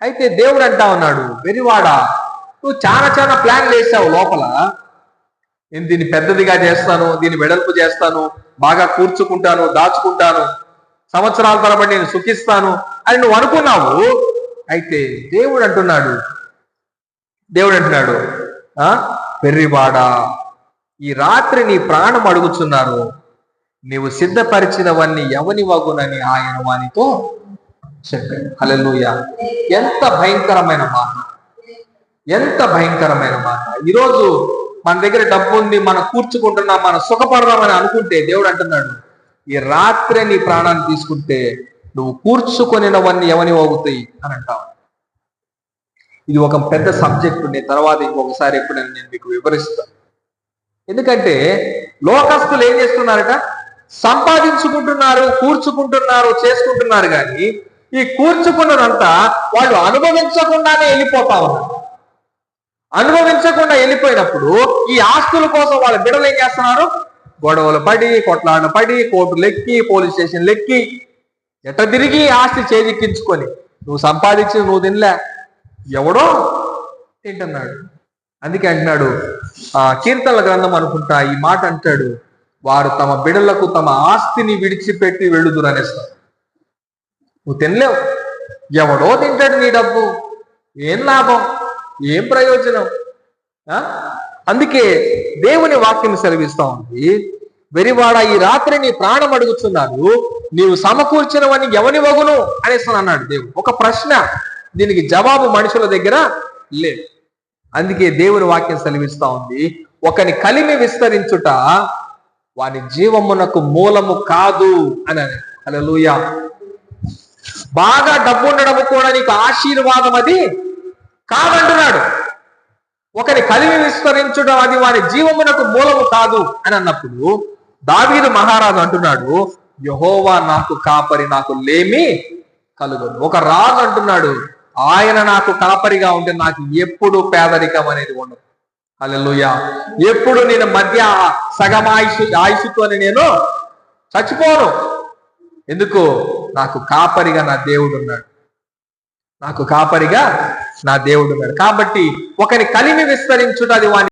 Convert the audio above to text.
అయితే దేవుడు అంటా ఉన్నాడు, వెరివాడా, నువ్వు చాలా చాలా ప్లాన్లు వేసావు లోపల. నేను దీన్ని పెద్దదిగా చేస్తాను, దీన్ని వెడల్పు చేస్తాను, బాగా కూర్చుకుంటాను, దాచుకుంటాను, సంవత్సరాల తరబడి నేను సుఖిస్తాను అని నువ్వు అనుకున్నావు. అయితే దేవుడు అంటున్నాడు వెర్రివాడా, ఈ రాత్రి నీ ప్రాణం అడుగుచున్నారు, నీవు సిద్ధపరిచినవన్నీ ఎవని వగునని ఆయన వానితో చెప్పాడు. హల్లెలూయా. ఎంత భయంకరమైన మాట, ఎంత భయంకరమైన మాట. ఈరోజు మన దగ్గర డబ్బు ఉంది, మనం కూర్చుకుంటున్నాం, మనం సుఖపడదామని అనుకుంటే దేవుడు అంటున్నాడు, ఈ రాత్రి నీ ప్రాణాన్ని తీసుకుంటే నువ్వు కూర్చుకొనినవన్నీ ఎవని వగుతాయి అని అంటావు. ఇది ఒక పెద్ద సబ్జెక్టు, నేను తర్వాత ఇంకొకసారి ఎప్పుడైనా నేను మీకు వివరిస్తాను. ఎందుకంటే లోకస్తులు ఏం చేస్తున్నారట, సంపాదించుకుంటున్నారు, కూర్చుకుంటున్నారు, చేసుకుంటున్నారు, కానీ ఈ కూర్చుకున్నదంతా వాళ్ళు అనుభవించకుండానే వెళ్ళిపోతా ఉన్నారు. అనుభవించకుండా వెళ్ళిపోయినప్పుడు ఈ ఆస్తుల కోసం వాళ్ళ బిడ్డలు ఏం చేస్తున్నారు, గొడవలు పడి, కొట్లాడలు పడి, కోర్టులు ఎక్కి, పోలీస్ స్టేషన్లు ఎక్కి, ఎట్ట తిరిగి ఆస్తి చేజిక్కించుకొని, నువ్వు సంపాదించి నువ్వు తినలే, ఎవడో తింటున్నాడు. అందుకే అంటున్నాడు కీర్తనల గ్రంథం అనుకుంటా ఈ మాట అంటాడు, వారు తమ బిడలకు తమ ఆస్తిని విడిచిపెట్టి వెళ్ళుదురు అనేస్తారు. నువ్వు తినలేవు, ఎవడో తింటాడు నీ డబ్బు, ఏం లాభం, ఏం ప్రయోజనం? అందుకే దేవుని వాక్యం సెలవిస్తా ఉంది, వెరివాడ, ఈ రాత్రి నీ ప్రాణం అడుగుతున్నారు, నీవు సమకూర్చినవని ఎవని వగును అనేసి అన్నాడు దేవుడు. ఒక ప్రశ్న, దీనికి జవాబు మనుషుల దగ్గర లేదు. అందుకే దేవుని వాక్యం సెలవిస్తా ఉంది, ఒకని కలిమి విస్తరించుట వాని జీవమునకు మూలము కాదు అని. హల్లెలూయా. బాగా డబ్బు ఉండడము కూడా నీకు ఆశీర్వాదం అది కాదంటున్నాడు. ఒకని కలిమి విస్తరించడం అది వాని జీవమునకు మూలము కాదు అని అన్నప్పుడు దావీదు మహారాజు అంటున్నాడు, యెహోవా నాకు కాపరి, నాకు లేమి కలుగదు. ఒక రాజు అంటున్నాడు, ఆయన నాకు కాపరిగా ఉంటే నాకు ఎప్పుడు పేదరికం అనేది ఉండదు. హల్లెలూయా. ఎప్పుడు నేను మధ్య సగం ఆయుషుతోనే నేను చచ్చిపోను. ఎందుకు? నాకు కాపరిగా నా దేవుడు ఉన్నాడు, నాకు కాపరిగా నా దేవుడు ఉన్నాడు. కాబట్టి ఒకని కలిమి విస్తరించుట అది వాని